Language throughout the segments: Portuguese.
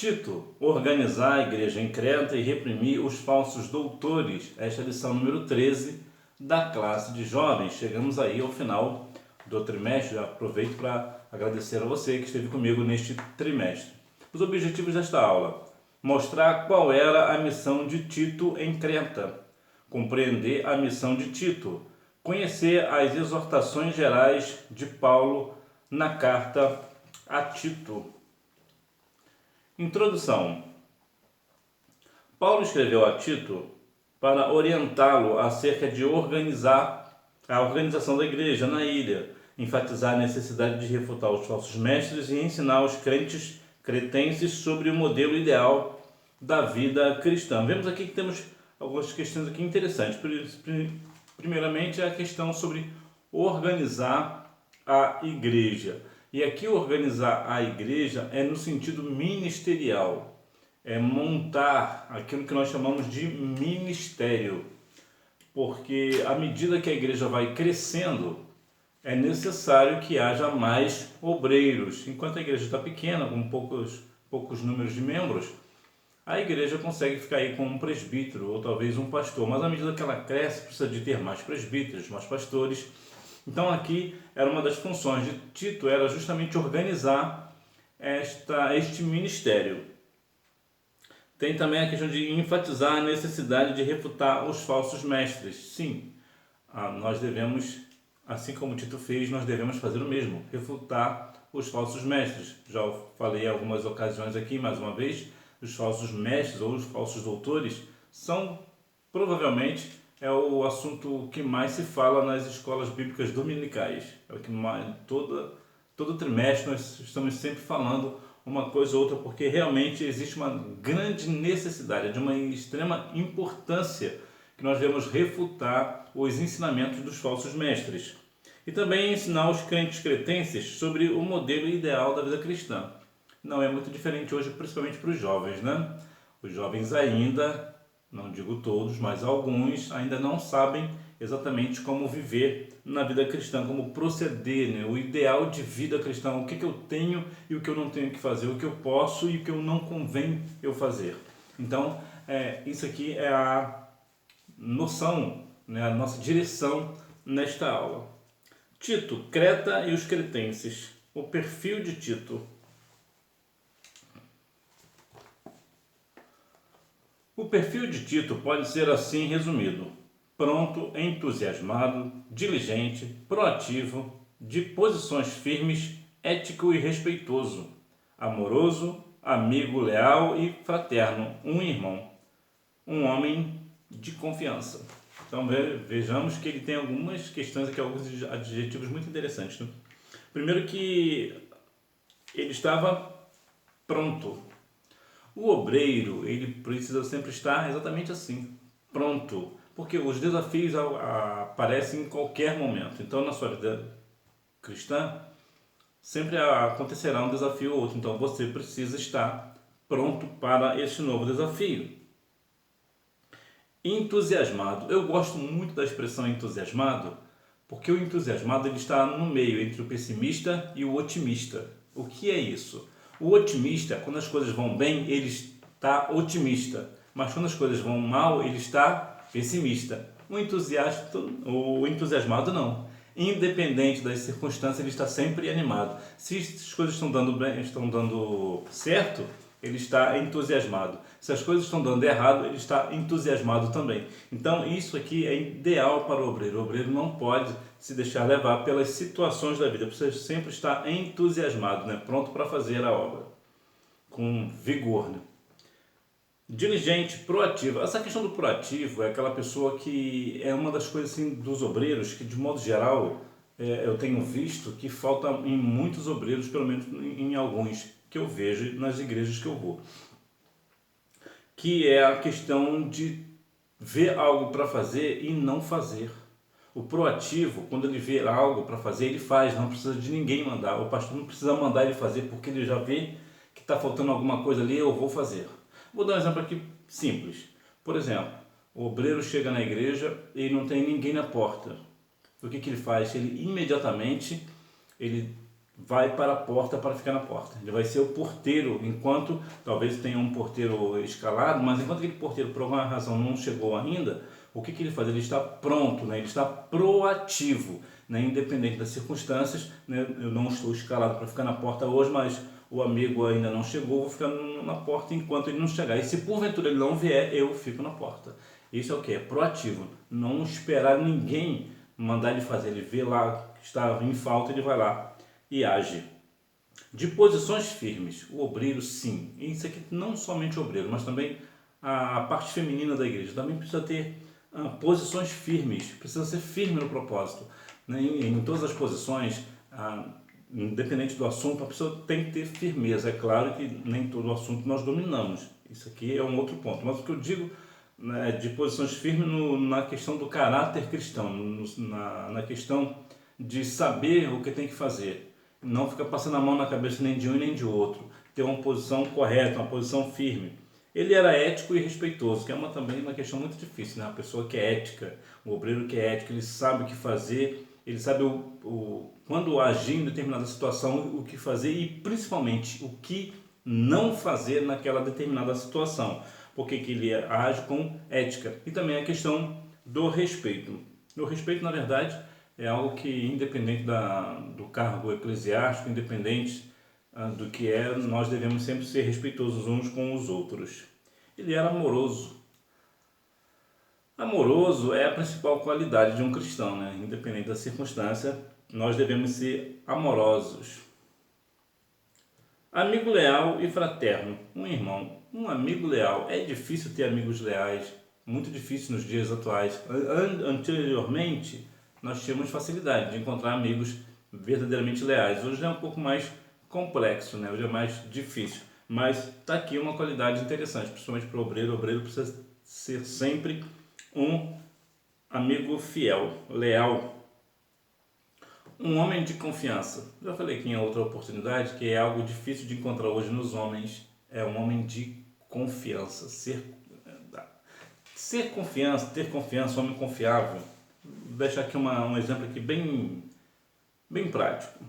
Tito, organizar a igreja em Creta e reprimir os falsos doutores. Esta é a lição número 13 da classe de jovens. Chegamos aí ao final do trimestre. Já aproveito para agradecer a você que esteve comigo neste trimestre. Os objetivos desta aula: mostrar qual era a missão de Tito em Creta, compreender a missão de Tito, conhecer as exortações gerais de Paulo na carta a Tito. Introdução. Paulo escreveu a Tito para orientá-lo acerca de organizar a organização da igreja na ilha, enfatizar a necessidade de refutar os falsos mestres e ensinar os cretenses sobre o modelo ideal da vida cristã. Vemos aqui que temos algumas questões aqui interessantes. Primeiramente, a questão sobre organizar a igreja. E aqui organizar a igreja é no sentido ministerial, é montar aquilo que nós chamamos de ministério, porque à medida que a igreja vai crescendo, é necessário que haja mais obreiros. Enquanto a igreja está pequena, com poucos números de membros, a igreja consegue ficar aí com um presbítero ou talvez um pastor, mas à medida que ela cresce, precisa de ter mais presbíteros, mais pastores. Então aqui era uma das funções de Tito, era justamente organizar este ministério. Tem também a questão de enfatizar a necessidade de refutar os falsos mestres. Sim, nós devemos, assim como Tito fez, nós devemos fazer o mesmo, refutar os falsos mestres. Já falei em algumas ocasiões aqui, mais uma vez, os falsos mestres ou os falsos doutores são provavelmente o assunto que mais se fala nas escolas bíblicas dominicais. É o que mais, todo trimestre nós estamos sempre falando uma coisa ou outra, porque realmente existe uma grande necessidade, de uma extrema importância que nós devemos refutar os ensinamentos dos falsos mestres. E também ensinar os crentes cretenses sobre o modelo ideal da vida cristã. Não é muito diferente hoje, principalmente para os jovens, né? Os jovens ainda, não digo todos, mas alguns ainda não sabem exatamente como viver na vida cristã, como proceder, né? O ideal de vida cristã, o que eu tenho e o que eu não tenho que fazer, o que eu posso e o que eu não convém eu fazer. Então, isso aqui é a noção, né? A nossa direção nesta aula. Tito, Creta e os cretenses. O perfil de Tito. O perfil de Tito pode ser assim resumido: pronto, entusiasmado, diligente, proativo, de posições firmes, ético e respeitoso, amoroso, amigo leal e fraterno, um irmão, um homem de confiança. Então vejamos que ele tem algumas questões aqui, alguns adjetivos muito interessantes, né? Primeiro que ele estava pronto. O obreiro, ele precisa sempre estar exatamente assim, pronto, porque os desafios aparecem em qualquer momento. Então, na sua vida cristã, sempre acontecerá um desafio ou outro. Então, você precisa estar pronto para este novo desafio. Entusiasmado. Eu gosto muito da expressão entusiasmado, porque o entusiasmado ele está no meio entre o pessimista e o otimista. O que é isso? O otimista, quando as coisas vão bem, ele está otimista, mas quando as coisas vão mal, ele está pessimista. O entusiasmado não. Independente das circunstâncias, ele está sempre animado. Se as coisas estão dando bem, estão dando certo, ele está entusiasmado. Se as coisas estão dando errado, ele está entusiasmado também. Então, isso aqui é ideal para o obreiro. O obreiro não pode se deixar levar pelas situações da vida. Precisa sempre estar entusiasmado, né? Pronto para fazer a obra, com vigor, né? Diligente, proativo. Essa questão do proativo é aquela pessoa que é uma das coisas assim, dos obreiros que, de modo geral, eu tenho visto que falta em muitos obreiros, pelo menos em alguns que eu vejo nas igrejas que eu vou, que é a questão de ver algo para fazer e não fazer. O proativo, quando ele vê algo para fazer, ele faz, não precisa de ninguém mandar. O pastor não precisa mandar ele fazer, porque ele já vê que está faltando alguma coisa ali, eu vou fazer. Vou dar um exemplo aqui simples. Por exemplo, o obreiro chega na igreja e não tem ninguém na porta. O que ele faz? Ele imediatamente vai para a porta para ficar na porta. Ele vai ser o porteiro, enquanto talvez tenha um porteiro escalado, mas enquanto aquele porteiro por alguma razão não chegou ainda, o que ele faz? Ele está pronto, né? Ele está proativo, né? Independente das circunstâncias, né? Eu não estou escalado para ficar na porta hoje, mas o amigo ainda não chegou, vou ficar na porta enquanto ele não chegar. E se porventura ele não vier, eu fico na porta. Isso é o que? É proativo. Não esperar ninguém mandar ele fazer. Ele vê lá que está em falta, ele vai lá e age. De posições firmes, o obreiro sim. E isso aqui não somente o obreiro, mas também a parte feminina da igreja. Também precisa ter posições firmes, precisa ser firme no propósito. Né? Em todas as posições, independente do assunto, a pessoa tem que ter firmeza. É claro que nem todo assunto nós dominamos. Isso aqui é um outro ponto. Mas o que eu digo, né, de posições firmes na questão do caráter cristão, na questão de saber o que tem que fazer. Não ficar passando a mão na cabeça nem de um nem de outro. Ter uma posição correta, uma posição firme. Ele era ético e respeitoso, que é também uma questão muito difícil, né? A pessoa que é ética, o obreiro que é ético, ele sabe o que fazer, ele sabe quando agir em determinada situação, o que fazer e principalmente o que não fazer naquela determinada situação. Porque que ele age com ética. E também a questão do respeito. O respeito, na verdade, é algo que, independente do cargo eclesiástico, independente do que é, nós devemos sempre ser respeitosos uns com os outros. Ele era amoroso. Amoroso é a principal qualidade de um cristão, né? Independente da circunstância, nós devemos ser amorosos. Amigo leal e fraterno, um irmão, um amigo leal. É difícil ter amigos leais, muito difícil nos dias atuais. Anteriormente, nós tínhamos facilidade de encontrar amigos verdadeiramente leais. Hoje é um pouco mais complexo, né? Hoje é mais difícil. Mas está aqui uma qualidade interessante, principalmente para o obreiro. O obreiro precisa ser sempre um amigo fiel, leal. Um homem de confiança. Já falei aqui em outra oportunidade que é algo difícil de encontrar hoje nos homens. É um homem de confiança. Ser confiança, ter confiança, um homem confiável. Vou deixar aqui um exemplo aqui bem prático.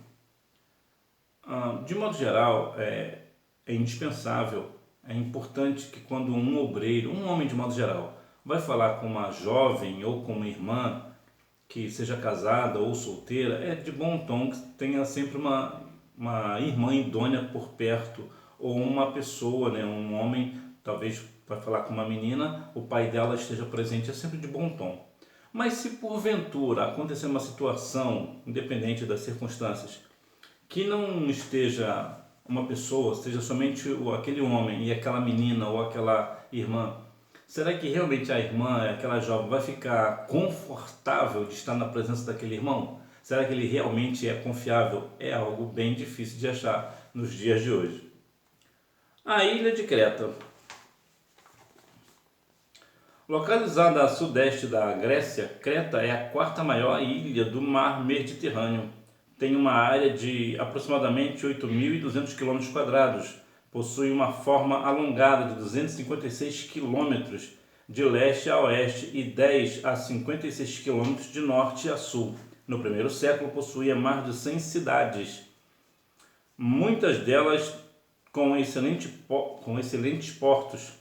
De modo geral, é indispensável, é importante que quando um obreiro, um homem de modo geral, vai falar com uma jovem ou com uma irmã que seja casada ou solteira, é de bom tom que tenha sempre uma irmã idônea por perto, ou uma pessoa, né, um homem, talvez vai falar com uma menina, o pai dela esteja presente, é sempre de bom tom. Mas se porventura acontecer uma situação, independente das circunstâncias, que não esteja uma pessoa, esteja somente aquele homem e aquela menina ou aquela irmã, será que realmente a irmã, aquela jovem, vai ficar confortável de estar na presença daquele irmão? Será que ele realmente é confiável? É algo bem difícil de achar nos dias de hoje. A ilha de Creta. Localizada a sudeste da Grécia, Creta é a quarta maior ilha do mar Mediterrâneo. Tem uma área de aproximadamente 8.200 km². Possui uma forma alongada de 256 km de leste a oeste e 10 a 56 km de norte a sul. No primeiro século possuía mais de 100 cidades, muitas delas com excelentes portos,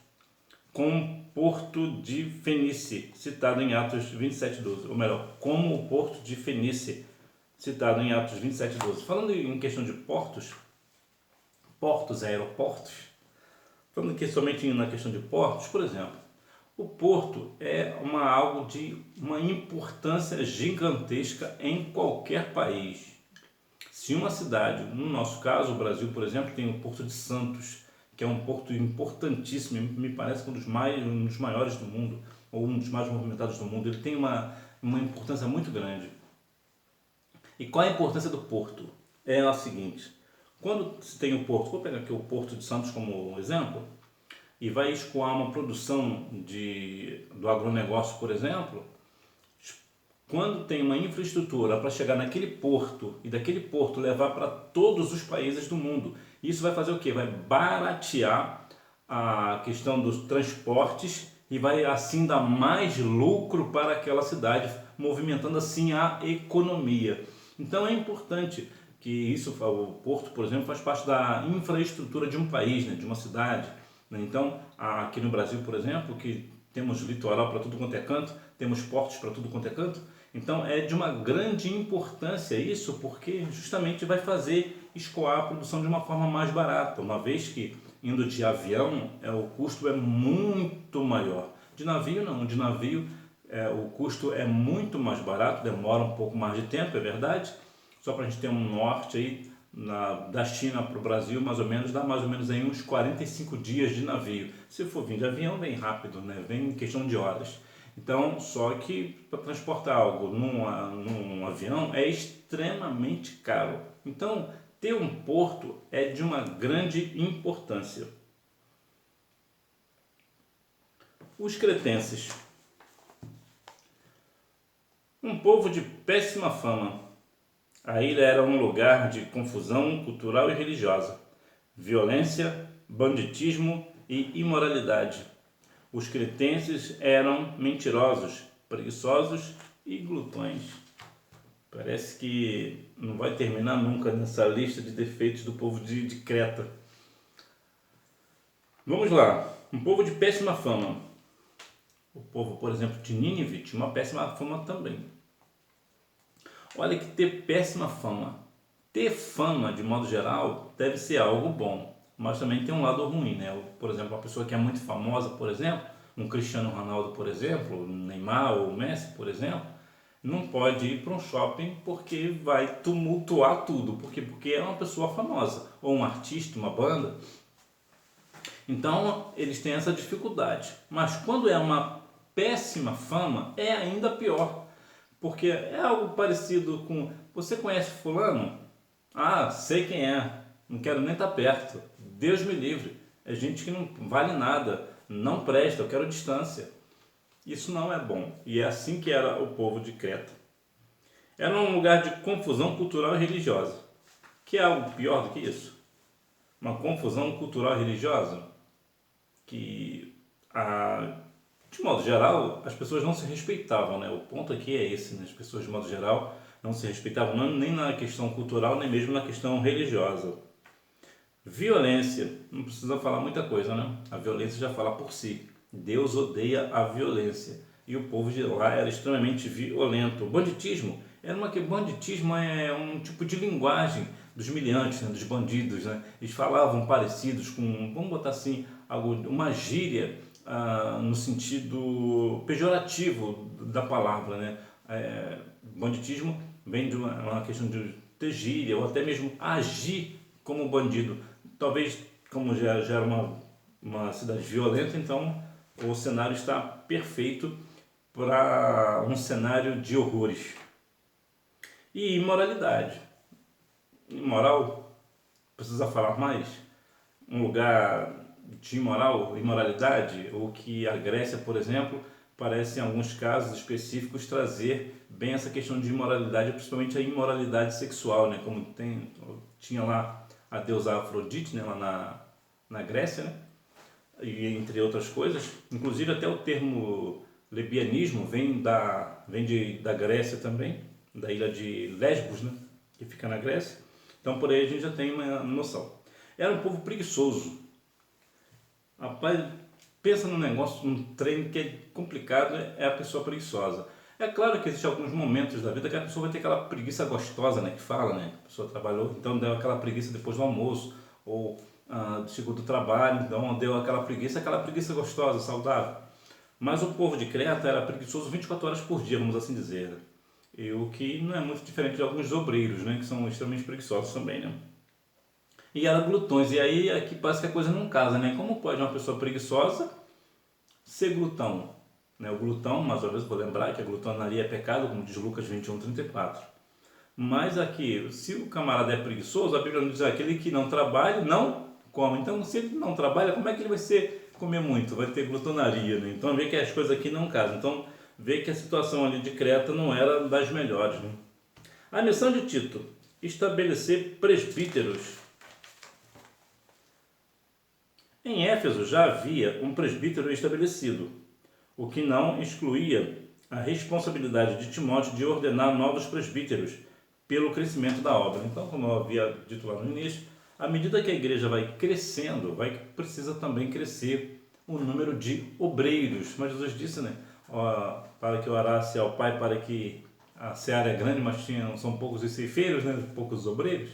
com Porto de Fenice, citado em Atos 27:12, ou melhor, como o Porto de Fenice, citado em Atos 27:12. Falando em questão de portos, aeroportos, falando aqui somente na questão de portos, por exemplo, o porto é algo de uma importância gigantesca em qualquer país. Se uma cidade, no nosso caso o Brasil, por exemplo, tem o Porto de Santos, que é um porto importantíssimo, me parece um dos maiores do mundo, ou um dos mais movimentados do mundo, ele tem uma importância muito grande. E qual é a importância do porto? É a seguinte: quando se tem o porto, vou pegar aqui o Porto de Santos como exemplo, e vai escoar uma produção do agronegócio, por exemplo, quando tem uma infraestrutura para chegar naquele porto e daquele porto levar para todos os países do mundo, isso vai fazer o quê? Vai baratear a questão dos transportes e vai assim dar mais lucro para aquela cidade, movimentando assim a economia. Então é importante que isso, o porto, por exemplo, faz parte da infraestrutura de um país, né, de uma cidade, né? Então, aqui no Brasil, por exemplo, que temos litoral para tudo quanto é canto, temos portos para tudo quanto é canto, então é de uma grande importância isso, porque justamente vai fazer escoar a produção de uma forma mais barata, uma vez que indo de avião o custo é muito maior. De navio não, de navio o custo é muito mais barato, demora um pouco mais de tempo, é verdade. Só para a gente ter um norte aí, da China para o Brasil, mais ou menos, dá mais ou menos aí uns 45 dias de navio. Se for vir de avião, vem rápido, né? Vem em questão de horas. Então, só que para transportar algo num avião é extremamente caro. Então, ter um porto é de uma grande importância. Os cretenses. Um povo de péssima fama. A ilha era um lugar de confusão cultural e religiosa, violência, banditismo e imoralidade. Os cretenses eram mentirosos, preguiçosos e glutões. Parece que não vai terminar nunca nessa lista de defeitos do povo de Creta. Vamos lá, um povo de péssima fama. O povo, por exemplo, de Nínive tinha uma péssima fama também. Olha que ter péssima fama. Ter fama, de modo geral, deve ser algo bom, mas também tem um lado ruim, né? Por exemplo, uma pessoa que é muito famosa, por exemplo, um Cristiano Ronaldo, por exemplo, Neymar ou Messi, por exemplo, não pode ir para um shopping porque vai tumultuar tudo. Por quê? Porque é uma pessoa famosa, ou um artista, uma banda. Então, eles têm essa dificuldade. Mas quando é uma péssima fama, é ainda pior. Porque é algo parecido com: você conhece fulano? Ah, sei quem é. Não quero nem estar perto. Deus me livre. É gente que não vale nada. Não presta, eu quero distância. Isso não é bom. E é assim que era o povo de Creta. Era um lugar de confusão cultural e religiosa. Que é algo pior do que isso? Uma confusão cultural e religiosa que de modo geral, as pessoas não se respeitavam, né? O ponto aqui é esse, né? As pessoas, de modo geral, não se respeitavam nem na questão cultural, nem mesmo na questão religiosa. Violência, não precisa falar muita coisa, né? A violência já fala por si. Deus odeia a violência. E o povo de lá era extremamente violento. Banditismo, banditismo é um tipo de linguagem dos miliantes, né? Dos bandidos, né? Eles falavam parecidos com, vamos botar assim, uma gíria, no sentido pejorativo da palavra, né? Banditismo vem de uma questão de ter gíria ou até mesmo agir como bandido. Talvez, como já era uma cidade violenta, então o cenário está perfeito para um cenário de horrores. E imoralidade. Imoral, precisa falar mais? Um lugar de imoralidade, ou que a Grécia, por exemplo, parece em alguns casos específicos trazer bem essa questão de imoralidade, principalmente a imoralidade sexual, né? Como tinha lá a deusa Afrodite, né? Lá na Grécia, né? E entre outras coisas, inclusive até o termo lesbianismo vem da Grécia também, da ilha de Lesbos, né? Que fica na Grécia. Então por aí a gente já tem uma noção. Era um povo preguiçoso. Rapaz, pensa num negócio, num treino que é complicado, é a pessoa preguiçosa. É claro que existem alguns momentos da vida que a pessoa vai ter aquela preguiça gostosa, né, que fala, né, a pessoa trabalhou, então deu aquela preguiça depois do almoço, ou chegou do trabalho, então deu aquela preguiça gostosa, saudável. Mas o povo de Creta era preguiçoso 24 horas por dia, vamos assim dizer, né? E o que não é muito diferente de alguns obreiros, né, que são extremamente preguiçosos também, né? E era glutões, e aí aqui parece que a coisa não casa, né? Como pode uma pessoa preguiçosa ser glutão? Né? O glutão, mais uma vez vou lembrar que a glutonaria é pecado, como diz Lucas 21:34. Mas aqui, se o camarada é preguiçoso, a Bíblia nos diz: aquele que não trabalha, não come. Então, se ele não trabalha, como é que ele vai comer muito? Vai ter glutonaria, né? Então, vê que as coisas aqui não casam. Então, vê que a situação ali de Creta não era das melhores, né? A missão de Tito: estabelecer presbíteros. Em Éfeso já havia um presbítero estabelecido, o que não excluía a responsabilidade de Timóteo de ordenar novos presbíteros, pelo crescimento da obra. Então, como eu havia dito lá no início, à medida que a igreja vai crescendo, precisa também crescer o número de obreiros. Mas Jesus disse, né, para que eu orasse ao Pai para que a seara é grande, mas são poucos os ceifeiros, né, poucos obreiros.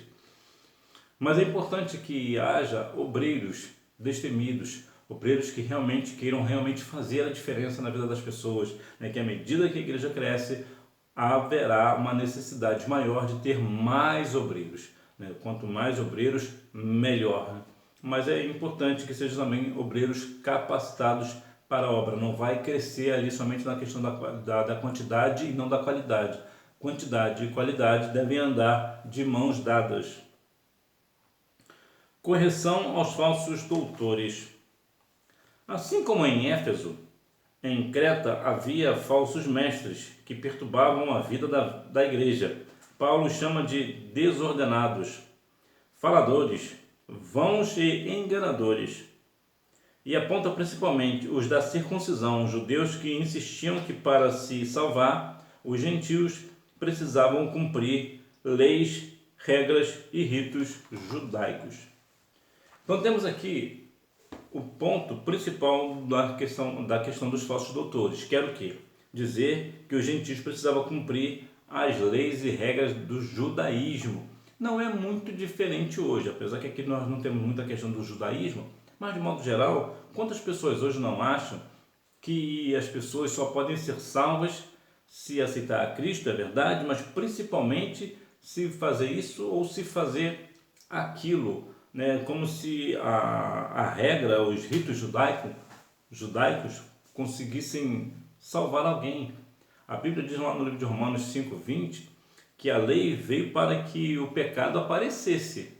Mas é importante que haja obreiros destemidos, obreiros que queiram realmente fazer a diferença na vida das pessoas, né? Que à medida que a igreja cresce, haverá uma necessidade maior de ter mais obreiros, né? Quanto mais obreiros, melhor, né? Mas é importante que sejam também obreiros capacitados para a obra. Não vai crescer ali somente na questão da quantidade e não da qualidade. Quantidade e qualidade devem andar de mãos dadas. Correção aos falsos doutores. Assim como em Éfeso, em Creta havia falsos mestres que perturbavam a vida da igreja. Paulo chama de desordenados, faladores, vãos e enganadores. E aponta principalmente os da circuncisão, judeus que insistiam que para se salvar, os gentios precisavam cumprir leis, regras e ritos judaicos. Então temos aqui o ponto principal da questão dos falsos doutores, que era o quê? Dizer que os gentios precisavam cumprir as leis e regras do judaísmo. Não é muito diferente hoje, apesar que aqui nós não temos muita questão do judaísmo, mas de modo geral, quantas pessoas hoje não acham que as pessoas só podem ser salvas se aceitar a Cristo, é verdade, mas principalmente se fazer isso ou se fazer aquilo, né? Como se a regra, os ritos judaicos conseguissem salvar alguém. A Bíblia diz lá no livro de Romanos 5:20 que a lei veio para que o pecado aparecesse.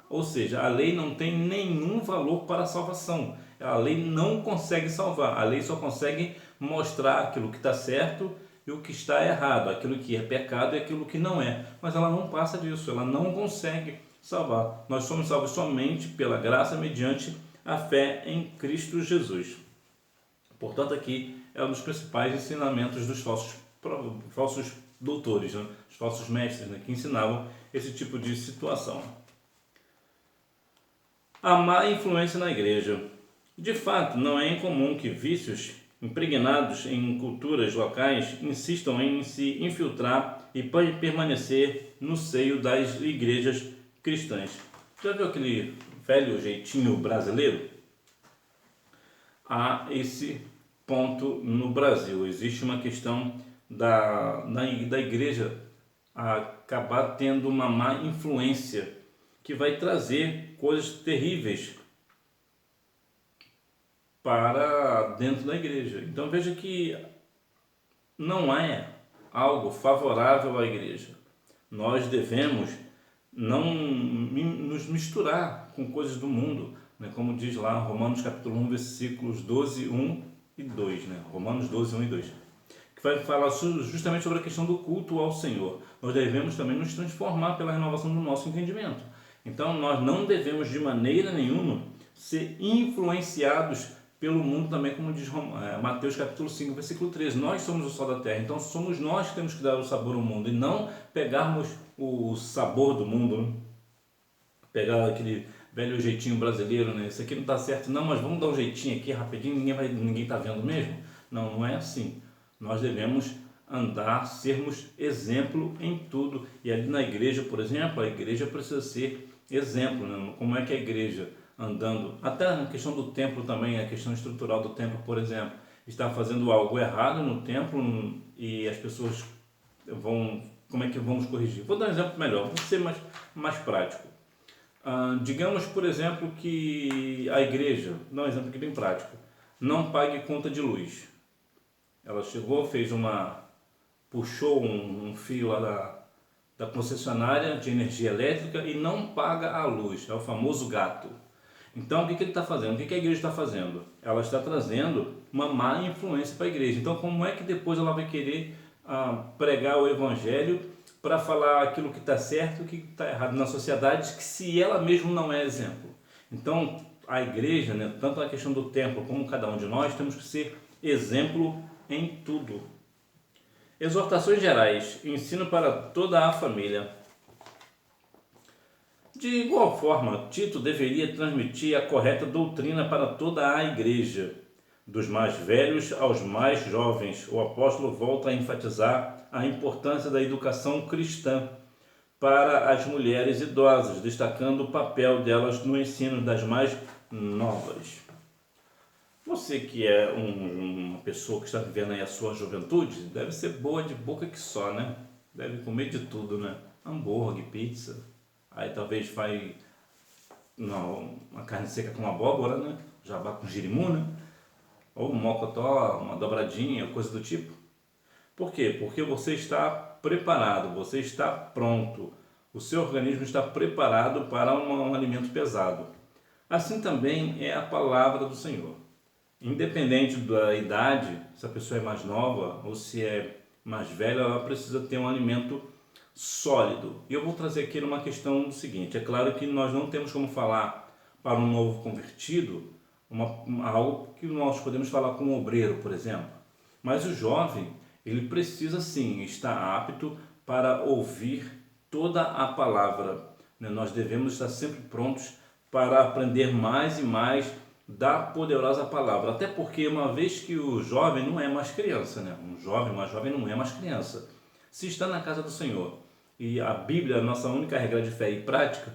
Ou seja, a lei não tem nenhum valor para a salvação. A lei não consegue salvar. A lei só consegue mostrar aquilo que está certo e o que está errado, aquilo que é pecado e aquilo que não é. Mas ela não passa disso, ela não consegue salvar. Nós somos salvos somente pela graça mediante a fé em Cristo Jesus. Portanto, aqui é um dos principais ensinamentos dos falsos doutores, né? Os falsos mestres, né? Que ensinavam esse tipo de situação. A má influência na igreja. De fato, não é incomum que vícios impregnados em culturas locais insistam em se infiltrar e permanecer no seio das igrejas cristãs. Já viu aquele velho jeitinho brasileiro? Há esse ponto no Brasil. Existe uma questão da igreja acabar tendo uma má influência que vai trazer coisas terríveis para dentro da igreja. Então veja que não é algo favorável à igreja. Nós devemos não nos misturar com coisas do mundo, né? Como diz lá Romanos capítulo 1, versículos 12, 1 e 2, né? Romanos 12, 1 e 2, que vai falar justamente sobre a questão do culto ao Senhor. Nós devemos também nos transformar pela renovação do nosso entendimento. Então nós não devemos de maneira nenhuma ser influenciados pelo mundo também, como diz Mateus capítulo 5, versículo 13. Nós somos o sal da terra, então somos nós que temos que dar o sabor ao mundo e não pegarmos o sabor do mundo, né? Pegar aquele velho jeitinho brasileiro, né? Isso aqui não está certo, não, mas vamos dar um jeitinho aqui rapidinho, ninguém está vendo mesmo. Não, não é assim. Nós devemos andar, sermos exemplo em tudo. E ali na igreja, por exemplo, a igreja precisa ser exemplo, né? Como é que a igreja andando, até na questão do templo também, a questão estrutural do templo, por exemplo, está fazendo algo errado no templo e as pessoas como é que vamos corrigir? Vou dar um exemplo melhor, vou ser mais prático. Digamos, por exemplo, que a igreja, vou dar um exemplo aqui bem prático, não pague conta de luz. Ela chegou, puxou um fio lá da concessionária de energia elétrica e não paga a luz, é o famoso gato. Então, o que ele está fazendo? O que a igreja está fazendo? Ela está trazendo uma má influência para a igreja. Então, como é que depois ela vai querer pregar o evangelho para falar aquilo que está certo e o que está errado na sociedade, que se ela mesma não é exemplo? Então, a igreja, né, tanto a questão do templo como cada um de nós, temos que ser exemplo em tudo. Exortações gerais. Ensino para toda a família. De igual forma, Tito deveria transmitir a correta doutrina para toda a igreja, dos mais velhos aos mais jovens. O apóstolo volta a enfatizar a importância da educação cristã para as mulheres idosas, destacando o papel delas no ensino das mais novas. Você que é uma pessoa que está vivendo aí a sua juventude, deve ser boa de boca que só, né? Deve comer de tudo, né? Hambúrguer, pizza, aí talvez faz uma carne seca com abóbora, né? Jabá com girimum, né? Ou um mocotó, uma dobradinha, coisa do tipo. Por quê? Porque você está preparado, você está pronto. O seu organismo está preparado para um alimento pesado. Assim também é a palavra do Senhor. Independente da idade, se a pessoa é mais nova ou se é mais velha, ela precisa ter um alimento sólido. E eu vou trazer aqui uma questão do seguinte: é claro que nós não temos como falar para um novo convertido algo que nós podemos falar com um obreiro, por exemplo. Mas o jovem, ele precisa sim estar apto para ouvir toda a palavra, né? Nós devemos estar sempre prontos para aprender mais e mais da poderosa palavra. Até porque uma vez que o jovem não é mais criança, né? Uma jovem não é mais criança. Se está na casa do Senhor e a Bíblia é a nossa única regra de fé e prática,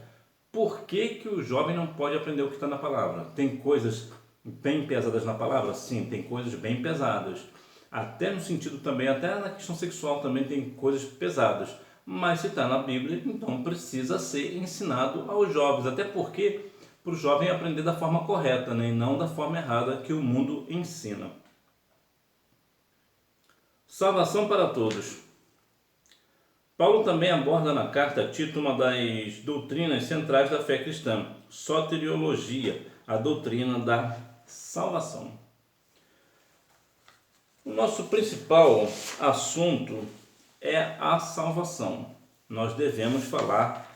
por que o jovem não pode aprender o que está na palavra? Tem coisas bem pesadas na palavra? Sim, tem coisas bem pesadas. Até no sentido também, até na questão sexual também tem coisas pesadas. Mas se está na Bíblia, então precisa ser ensinado aos jovens. Até porque para o jovem aprender da forma correta, né? E não da forma errada que o mundo ensina. Salvação para todos. Paulo também aborda na carta a Tito uma das doutrinas centrais da fé cristã, soteriologia, a doutrina da salvação. O nosso principal assunto é a salvação. Nós devemos falar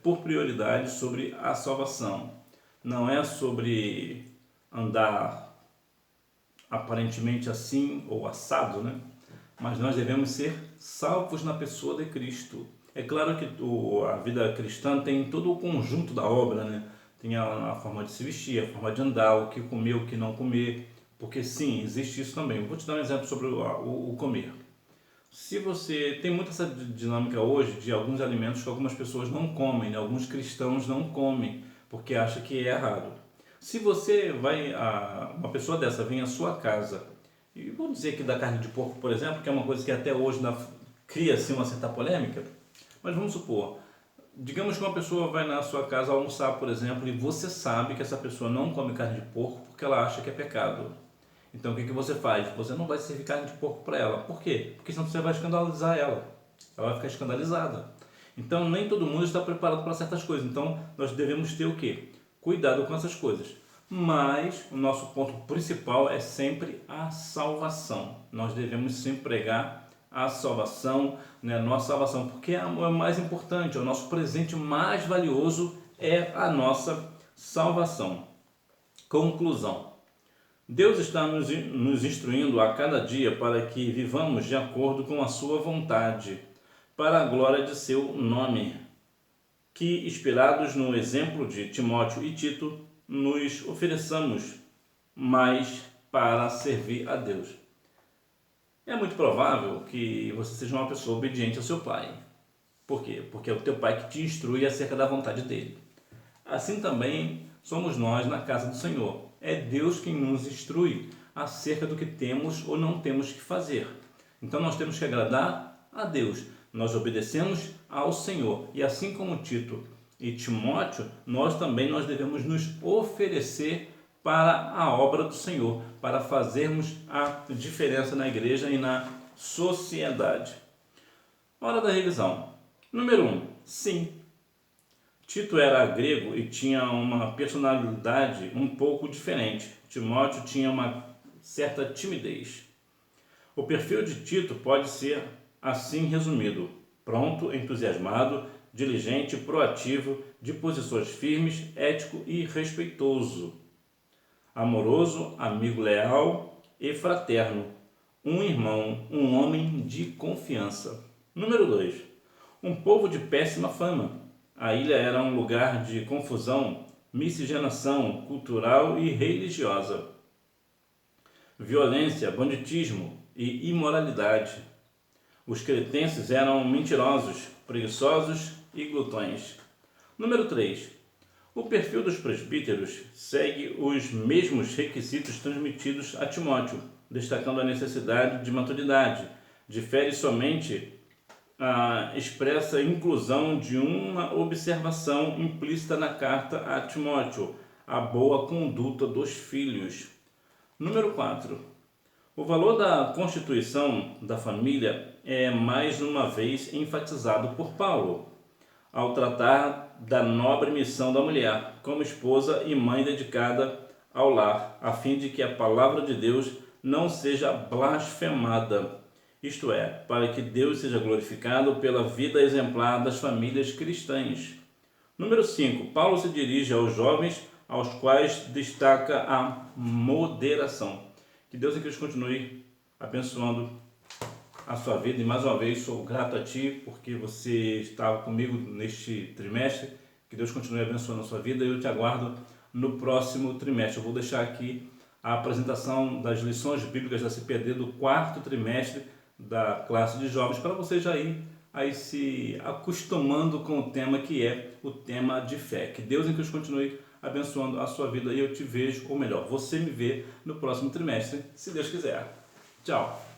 por prioridade sobre a salvação. Não é sobre andar aparentemente assim ou assado, né? Mas nós devemos ser salvos na pessoa de Cristo. É claro que a vida cristã tem todo o conjunto da obra, né? Tem a forma de se vestir, a forma de andar, o que comer, o que não comer, porque sim, existe isso também. Vou te dar um exemplo sobre o comer. Se você tem muita essa dinâmica hoje de alguns alimentos que algumas pessoas não comem, né? Alguns cristãos não comem, porque acham que é errado. Se você uma pessoa dessa vem à sua casa, e vou dizer aqui da carne de porco, por exemplo, que é uma coisa que até hoje cria assim, uma certa polêmica, mas vamos supor, digamos que uma pessoa vai na sua casa almoçar, por exemplo, e você sabe que essa pessoa não come carne de porco porque ela acha que é pecado. Então o que você faz? Você não vai servir carne de porco para ela. Por quê? Porque senão você vai escandalizar ela. Ela vai ficar escandalizada. Então nem todo mundo está preparado para certas coisas. Então nós devemos ter o quê? Cuidado com essas coisas. Mas o nosso ponto principal é sempre a salvação. Nós devemos sempre pregar a salvação, né? A nossa salvação, porque é o mais importante, é o nosso presente mais valioso é a nossa salvação. Conclusão. Deus está nos instruindo a cada dia para que vivamos de acordo com a sua vontade, para a glória de seu nome, que, inspirados no exemplo de Timóteo e Tito, nos ofereçamos mais para servir a Deus. É muito provável que você seja uma pessoa obediente ao seu pai. Por quê? Porque é o teu pai que te instrui acerca da vontade dele. Assim também somos nós na casa do Senhor. É Deus quem nos instrui acerca do que temos ou não temos que fazer. Então nós temos que agradar a Deus. Nós obedecemos ao Senhor. E assim como Tito e Timóteo, nós devemos nos oferecer para a obra do Senhor, para fazermos a diferença na igreja e na sociedade. Hora da revisão. Número 1. Sim, Tito era grego e tinha uma personalidade um pouco diferente. Timóteo tinha uma certa timidez. O perfil de Tito pode ser assim resumido: pronto, entusiasmado, diligente, proativo, de posições firmes, ético e respeitoso, amoroso, amigo leal e fraterno, um irmão, um homem de confiança. Número 2. um povo de péssima fama. A ilha era um lugar de confusão, miscigenação cultural e religiosa, violência, banditismo e imoralidade. Os cretenses eram mentirosos, preguiçosos e glutões. Número 3. O perfil dos presbíteros segue os mesmos requisitos transmitidos a Timóteo, destacando a necessidade de maturidade. Difere somente a expressa inclusão de uma observação implícita na carta a Timóteo, a boa conduta dos filhos. Número 4. O valor da constituição da família é mais uma vez enfatizado por Paulo, ao tratar da nobre missão da mulher, como esposa e mãe dedicada ao lar, a fim de que a palavra de Deus não seja blasfemada, isto é, para que Deus seja glorificado pela vida exemplar das famílias cristãs. Número 5. Paulo se dirige aos jovens, aos quais destaca a moderação. Que Deus em Cristo continue abençoando a sua vida. E mais uma vez sou grato a Ti porque você estava comigo neste trimestre. Que Deus continue abençoando a sua vida e eu te aguardo no próximo trimestre. Eu vou deixar aqui a apresentação das lições bíblicas da CPD do 4º trimestre da classe de jovens para você já ir aí se acostumando com o tema que é o tema de fé. Que Deus em Cristo continue abençoando a sua vida e eu te vejo, ou melhor, você me vê no próximo trimestre, se Deus quiser. Tchau!